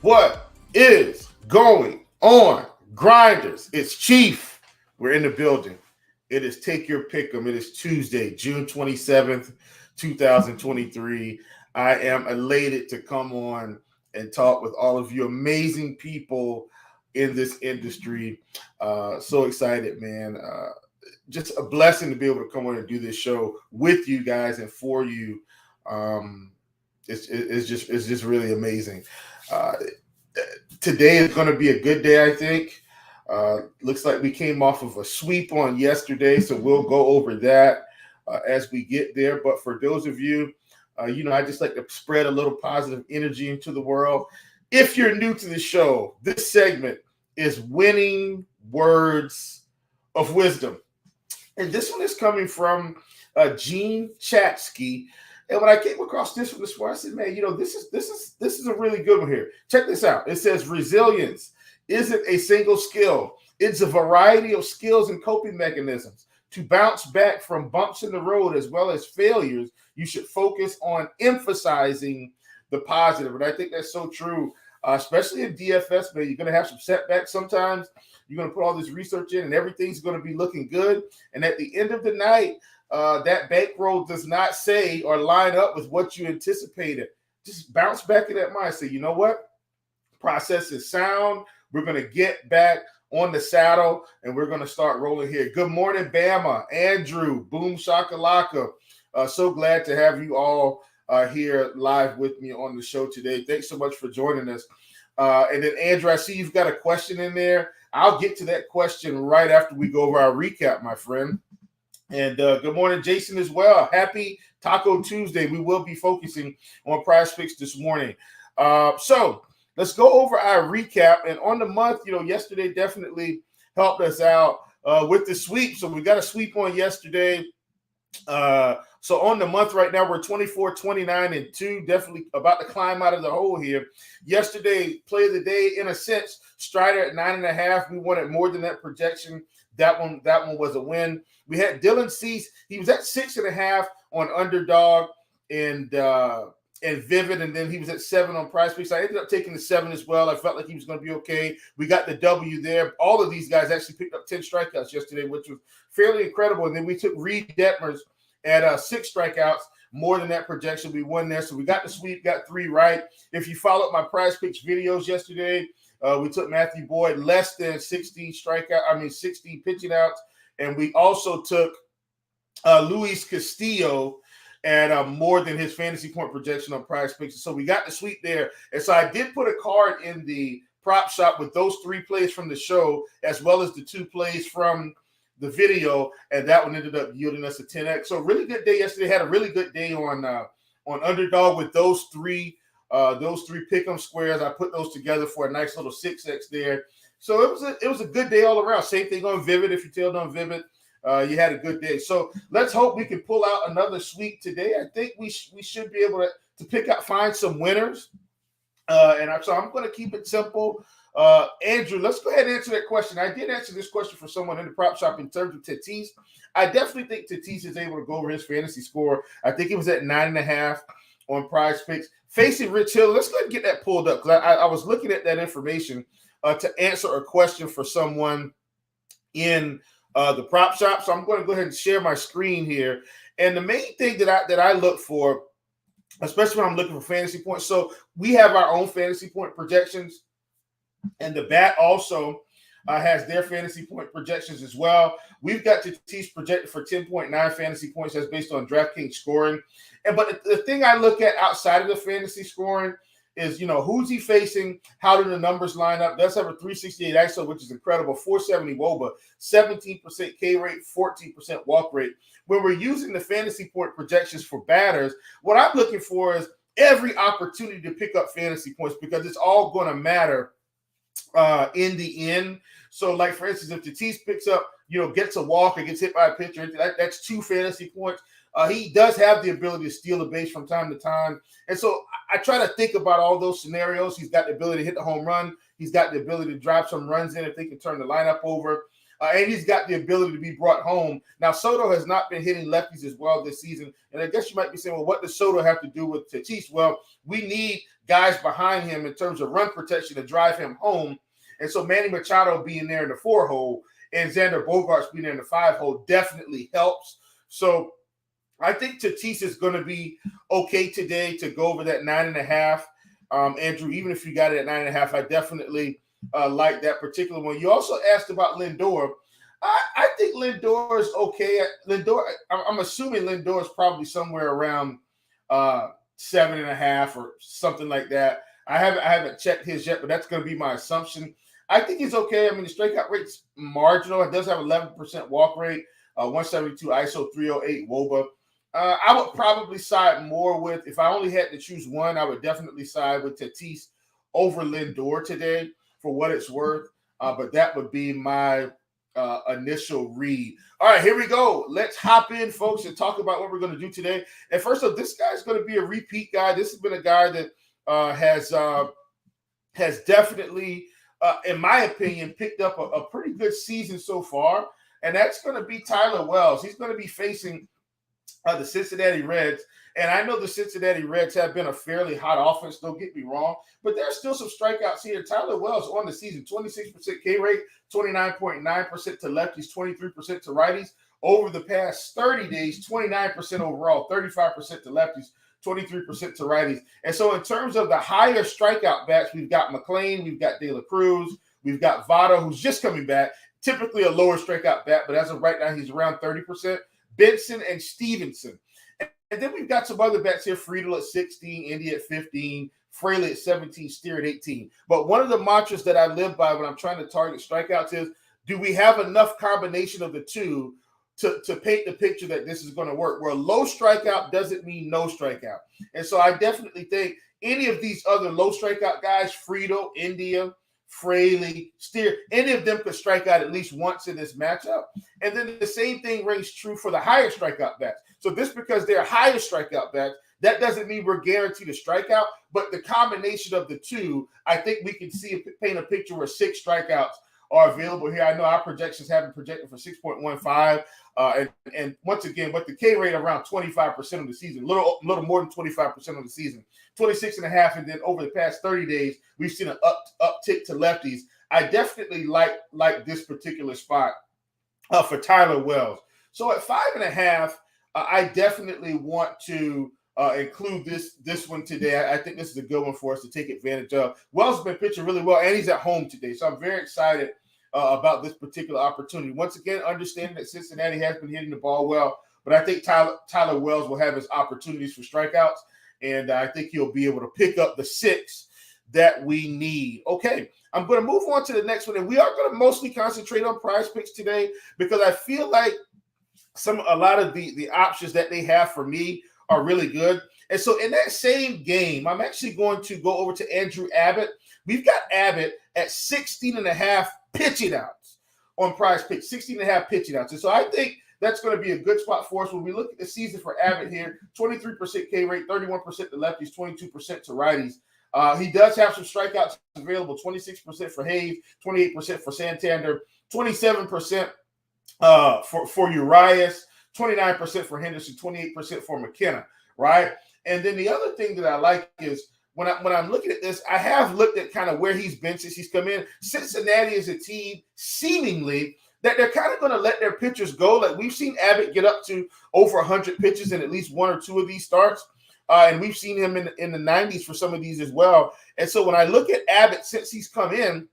What is going on, Grinders? It's Chief. We're in the building. It is Take Your Pick'em. It is Tuesday, June 27th, 2023. I am elated to come on and talk with all of you amazing people in this industry. So excited, man. Just a blessing to be able to come on and do this show with you guys and for you. It's just really amazing. Uh, Today is going to be a good day, I think. Looks like we came off of a sweep on yesterday, so we'll go over that as we get there. But for those of you, I just like to spread a little positive energy into the world. If you're new to the show, this segment is Winning Words of Wisdom. And this one is coming from Gene Chatsky. And when I came across this one this morning, I said, man, this is a really good one here. Check this out. It says resilience isn't a single skill. It's a variety of skills and coping mechanisms. To bounce back from bumps in the road as well as failures, you should focus on emphasizing the positive. And I think that's so true, especially in DFS, man. You're going to have some setbacks sometimes. You're going to put all this research in and everything's going to be looking good. And at the end of the night, that bankroll does not say or line up with what you anticipated. Just bounce back in that mind. Say, you know what? Process is sound. We're going to get back on the saddle, and we're going to start rolling here. Good morning, Bama, Andrew, Boom Shakalaka. So glad to have you all here live with me on the show today. Thanks so much for joining us. And then, Andrew, I see you've got a question in there. I'll get to that question right after we go over our recap, my friend. And good morning, Jason, as well. Happy Taco Tuesday. We will be focusing on PrizePicks this morning. So let's go over our recap. And on the month, yesterday definitely helped us out with the sweep. So we got a sweep on yesterday. So on the month right now, we're 24, 29, and 2. Definitely about to climb out of the hole here. Yesterday, play of the day, in a sense, Strider at 9.5. We wanted more than that projection. That one was a win. We had Dylan Cease. He was at 6.5 on Underdog and Vivid, and then he was at 7 on PrizePicks. I ended up taking the 7 as well. I felt like he was going to be okay. We got the W there. All of these guys actually picked up 10 strikeouts yesterday, which was fairly incredible. And then we took Reed Detmers at 6 strikeouts, more than that projection. We won there. So we got the sweep, got 3 right. If you followed my PrizePicks videos yesterday, we took Matthew Boyd less than 60 pitching outs. And we also took Luis Castillo at more than his fantasy point projection on PrizePicks. So we got the sweep there. And so I did put a card in the prop shop with those 3 plays from the show, as well as the 2 plays from the video. And that one ended up yielding us a 10X. So really good day yesterday. Had a really good day on Underdog with those 3 pick'em squares. I put those together for a nice little 6X there. So it was a good day all around. Same thing on Vivid. If you tailed on Vivid, you had a good day. So let's hope we can pull out another sweep today. I think we should be able to find some winners. So I'm going to keep it simple. Andrew, let's go ahead and answer that question. I did answer this question for someone in the prop shop in terms of Tatis. I definitely think Tatis is able to go over his fantasy score. I think it was at 9.5 on PrizePicks. Facing Rich Hill, let's go ahead and get that pulled up because I was looking at that information to answer a question for someone in the prop shop. So I'm going to go ahead and share my screen here. And the main thing that I look for, especially when I'm looking for fantasy points, so we have our own fantasy point projections, and the BAT also has their fantasy point projections as well. We've got Tatis projected for 10.9 fantasy points. That's based on DraftKings scoring. But the thing I look at outside of the fantasy scoring is, who's he facing? How do the numbers line up? Does have a 368 ISO, which is incredible. 470 WOBA, 17% K rate, 14% walk rate. When we're using the fantasy point projections for batters, what I'm looking for is every opportunity to pick up fantasy points because it's all going to matter in the end. So, like, for instance, if Tatis picks up, gets a walk or gets hit by a pitcher, that's 2 fantasy points. He does have the ability to steal a base from time to time. And so I try to think about all those scenarios. He's got the ability to hit the home run. He's got the ability to drive some runs in if they can turn the lineup over. and he's got the ability to be brought home. Now, Soto has not been hitting lefties as well this season, and I guess you might be saying, well, what does Soto have to do with Tatis? Well, we need guys behind him in terms of run protection to drive him home, and so Manny Machado being there in the 4-hole and Xander Bogaerts being there in the 5-hole definitely helps. So I think Tatis is going to be okay today to go over that 9.5. Andrew, even if you got it at 9.5, I definitely like that particular one. You also asked about Lindor. I think Lindor is okay. Lindor, I'm assuming Lindor is probably somewhere around 7.5 or something like that. I haven't checked his yet, but that's going to be my assumption. I think he's okay. I mean, the strikeout rate's marginal. It does have 11% walk rate, 172 ISO, 308 WOBA. I would probably side more with, if I only had to choose one, I would definitely side with Tatis over Lindor today for what it's worth. But that would be my initial read. All right, here we go. Let's hop in, folks, and talk about what we're going to do today. And first off, this guy's going to be a repeat guy. This has been a guy that has definitely, in my opinion, picked up a pretty good season so far. And that's going to be Tyler Wells. He's going to be facing the Cincinnati Reds. And I know the Cincinnati Reds have been a fairly hot offense, don't get me wrong, but there's still some strikeouts here. Tyler Wells on the season, 26% K rate, 29.9% to lefties, 23% to righties. Over the past 30 days, 29% overall, 35% to lefties, 23% to righties. And so in terms of the higher strikeout bats, we've got McClain, we've got De La Cruz, we've got Votto, who's just coming back, typically a lower strikeout bat, but as of right now, he's around 30%. Benson and Stevenson. And then we've got some other bets here, Friedel at 16, Indy at 15, Fraley at 17, Steer at 18. But one of the mantras that I live by when I'm trying to target strikeouts is, do we have enough combination of the two to paint the picture that this is going to work? Where low strikeout doesn't mean no strikeout. And so I definitely think any of these other low strikeout guys, Friedel, India, Fraley, Steer, any of them could strike out at least once in this matchup. And then the same thing rings true for the higher strikeout bats. So just because they're higher strikeout bats, that doesn't mean we're guaranteed a strikeout, but the combination of the two, I think we can paint a picture where 6 strikeouts are available here. I know our projections have been projected for 6.15. And once again, with the K rate around 25% of the season, a little more than 25% of the season, 26.5. And then over the past 30 days, we've seen an uptick to lefties. I definitely like this particular spot for Tyler Wells. So at 5.5, I definitely want to include this one today. I think this is a good one for us to take advantage of. Wells has been pitching really well, and he's at home today. So I'm very excited about this particular opportunity. Once again, understanding that Cincinnati has been hitting the ball well, but I think Tyler Wells will have his opportunities for strikeouts, and I think he'll be able to pick up the 6 that we need. Okay, I'm going to move on to the next one, and we are going to mostly concentrate on PrizePicks today because I feel like a lot of the options that they have for me are really good. And so in that same game, I'm actually going to go over to Andrew Abbott. We've got Abbott at 16.5 pitching outs on PrizePicks, 16.5 pitching outs. And so I think that's going to be a good spot for us when we look at the season for Abbott here. 23% K rate, 31% to lefties, 22% to righties. He does have some strikeouts available, 26% for Hayes, 28% for Santander, 27% for Urias, 29% for Henderson, 28% for McKenna, right? And then the other thing that I like is when I'm looking at this, I have looked at kind of where he's been since he's come in. Cincinnati is a team seemingly that they're kind of going to let their pitchers go. Like we've seen Abbott get up to over 100 pitches in at least 1 or 2 of these starts. And we've seen him in the 90s for some of these as well. And so when I look at Abbott since he's come in,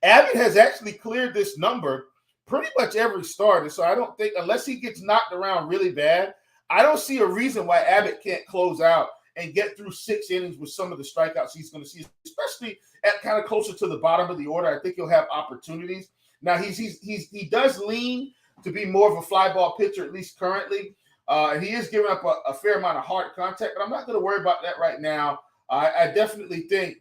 Abbott has actually cleared this number pretty much every start. And so I don't think, unless he gets knocked around really bad, I don't see a reason why Abbott can't close out and get through 6 innings with some of the strikeouts he's going to see, especially at kind of closer to the bottom of the order. I think he'll have opportunities. Now, he does lean to be more of a fly ball pitcher, at least currently. And he is giving up a fair amount of hard contact, but I'm not going to worry about that right now. I definitely think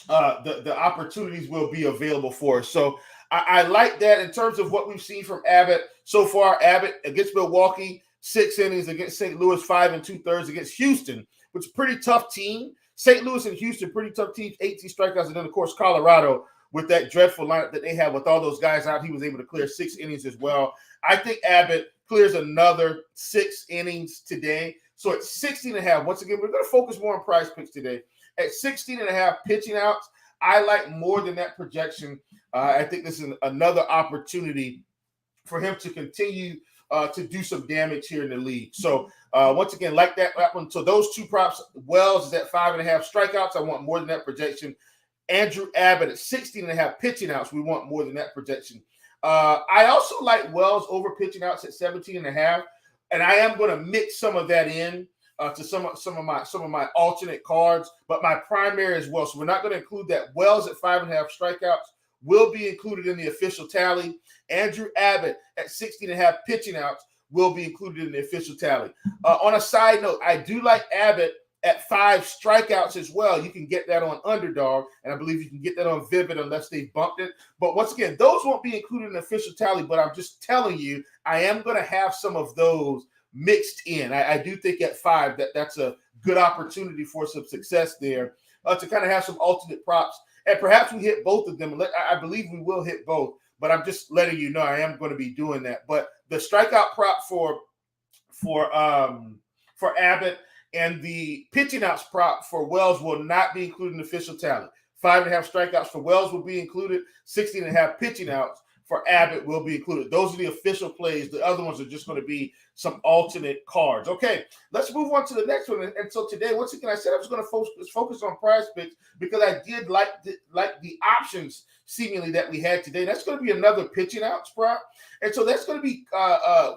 the opportunities will be available for us. So I like that in terms of what we've seen from Abbott so far. Abbott against Milwaukee, 6 innings, against St. Louis, 5 2/3, against Houston, which is a pretty tough team. St. Louis and Houston, pretty tough teams, 18 strikeouts, and then, of course, Colorado with that dreadful lineup that they have with all those guys out. He was able to clear 6 innings as well. I think Abbott clears another 6 innings today. So at 16.5, once again, we're going to focus more on prize picks today. At 16.5 pitching outs, I like more than that projection. I think this is another opportunity for him to continue to do some damage here in the league. So once again, like that one. So those two props, Wells is at 5.5 strikeouts. I want more than that projection. Andrew Abbott at 16.5 pitching outs. We want more than that projection. I also like Wells over pitching outs at 17.5, and I am going to mix some of that in to some of my alternate cards. But my primary is Wells. So we're not going to include that. Wells at 5.5 strikeouts will be included in the official tally. Andrew Abbott at 16.5 pitching outs will be included in the official tally. On a side note, I do like Abbott at 5 strikeouts as well. You can get that on Underdog, and I believe you can get that on Vivid unless they bumped it. But once again, those won't be included in the official tally, but I'm just telling you, I am going to have some of those mixed in. I do think at 5 that's a good opportunity for some success there to kind of have some alternate props. And perhaps we hit both of them. I believe we will hit both, but I'm just letting you know I am going to be doing that. But the strikeout prop for Abbott and the pitching outs prop for Wells will not be included in the official tally. 5.5 strikeouts for Wells will be included. 16.5 pitching outs for Abbott will be included. Those are the official plays. The other ones are just going to be some alternate cards. Okay, let's move on to the next one. And so today, once again, I said I was going to focus on prize picks because I did like the options seemingly that we had today. That's going to be another pitching outs prop. And so that's going to be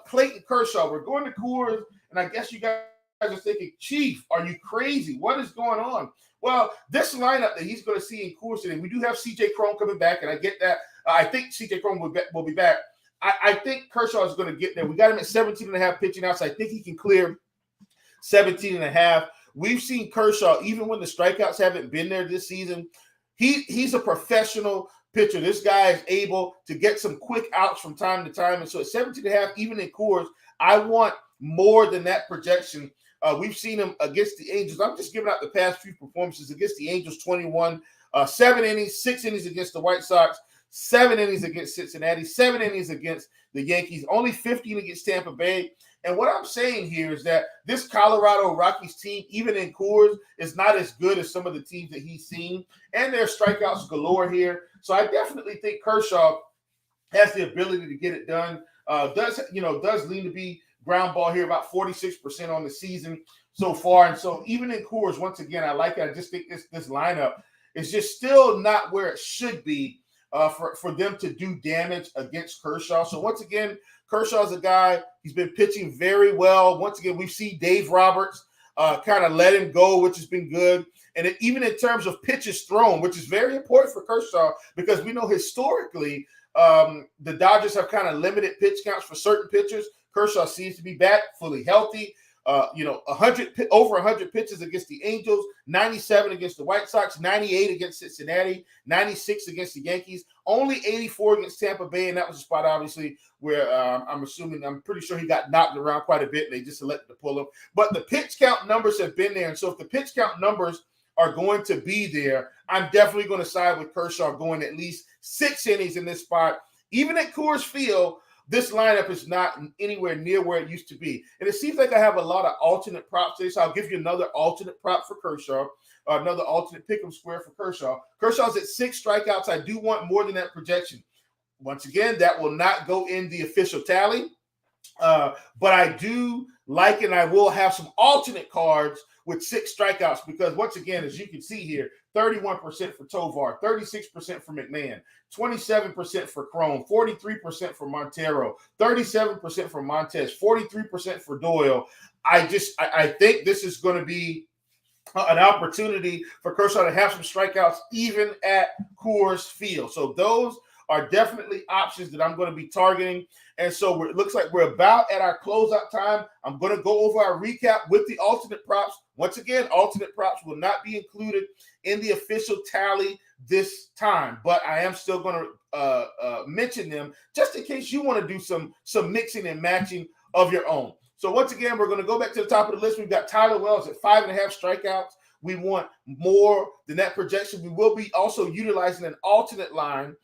Clayton Kershaw. We're going to Coors, and I guess you guys are thinking, Chief, are you crazy? What is going on? Well, this lineup that he's going to see in Coors today, we do have C.J. Cron coming back, and I get that. I think C.J. Cron will be back. I think Kershaw is going to get there. We got him at 17.5 pitching outs. I think he can clear 17.5. We've seen Kershaw, even when the strikeouts haven't been there this season, he's a professional pitcher. This guy is able to get some quick outs from time to time. And so at 17.5, even in Coors, I want more than that projection. We've seen him against the Angels. I'm just giving out the past few performances against the Angels, 21, 7 innings, 6 innings against the White Sox, 7 innings against Cincinnati, 7 innings against the Yankees, only 15 against Tampa Bay. And what I'm saying here is that this Colorado Rockies team, even in Coors, is not as good as some of the teams that he's seen. And there's strikeouts galore here. So I definitely think Kershaw has the ability to get it done. Does lean to be ground ball here, about 46% on the season so far. And so even in Coors, once again, I like it. I just think this lineup is just still not where it should be for them to do damage against Kershaw. So once again, Kershaw's a guy, he's been pitching very well. Once again, we've seen Dave Roberts kind of let him go, which has been good. And even in terms of pitches thrown, which is very important for Kershaw, because we know historically the Dodgers have kind of limited pitch counts for certain pitchers. Kershaw seems to be back, fully healthy. 100 pitches against the Angels, 97 against the White Sox, 98 against Cincinnati, 96 against the Yankees, only 84 against Tampa Bay, and that was a spot obviously where I'm pretty sure he got knocked around quite a bit, and they just elected to pull him. But the pitch count numbers have been there, and so if the pitch count numbers are going to be there, I'm definitely going to side with Kershaw going at least 6 innings in this spot. Even at Coors Field, this lineup is not anywhere near where it used to be. And it seems like I have a lot of alternate props today, so I'll give you another alternate prop for Kershaw, another alternate pick'em square for Kershaw. Kershaw's at 6 strikeouts. I do want more than that projection. Once again, that will not go in the official tally. But I do like, and I will have some alternate cards with 6 strikeouts because, once again, as you can see here, 31% for Tovar, 36% for McMahon, 27% for Cron, 43% for Montero, 37% for Montez, 43% for Doyle. I think this is going to be an opportunity for Kershaw to have some strikeouts even at Coors Field. So those are definitely options that I'm going to be targeting. And so it looks like we're about at our closeout time. I'm going to go over our recap with the alternate props. Once again, alternate props will not be included in the official tally this time, but I am still going to mention them just in case you want to do some mixing and matching of your own. So once again, we're going to go back to the top of the list. We've got Tyler Wells at 5.5 strikeouts. We want more than that projection. We will be also utilizing an alternate line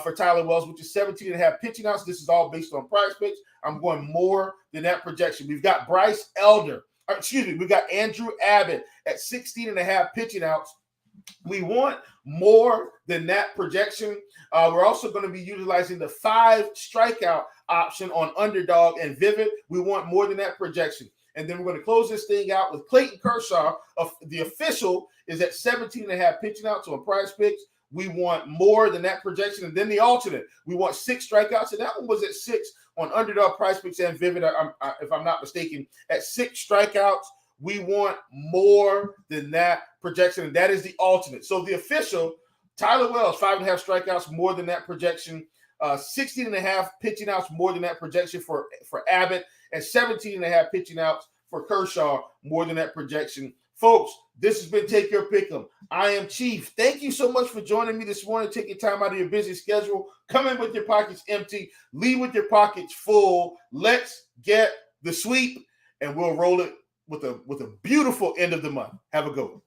for Tyler Wells, which is 17.5 pitching outs. This is all based on PrizePicks. I'm going more than that projection. We've got Bryce Elder. We've got Andrew Abbott at 16.5 pitching outs. We want more than that projection. We're also going to be utilizing the 5 strikeout option on Underdog and Vivid. We want more than that projection. And then we're going to close this thing out with Clayton Kershaw. The official is at 17.5 pitching outs on PrizePicks. We want more than that projection. And then the alternate, we want 6 strikeouts. And that one was at 6 on Underdog, PrizePicks, and Vivid, if I'm not mistaken. At 6 strikeouts, we want more than that projection. And that is the alternate. So the official, Tyler Wells, 5.5 strikeouts, more than that projection. 16.5 pitching outs, more than that projection for Abbott. And 17.5 pitching outs for Kershaw, more than that projection. Folks, this has been Take Your Pick'em. I am Chief. Thank you so much for joining me this morning, taking time out of your busy schedule. Come in with your pockets empty. Leave with your pockets full. Let's get the sweep, and we'll roll it with a beautiful end of the month. Have a good one.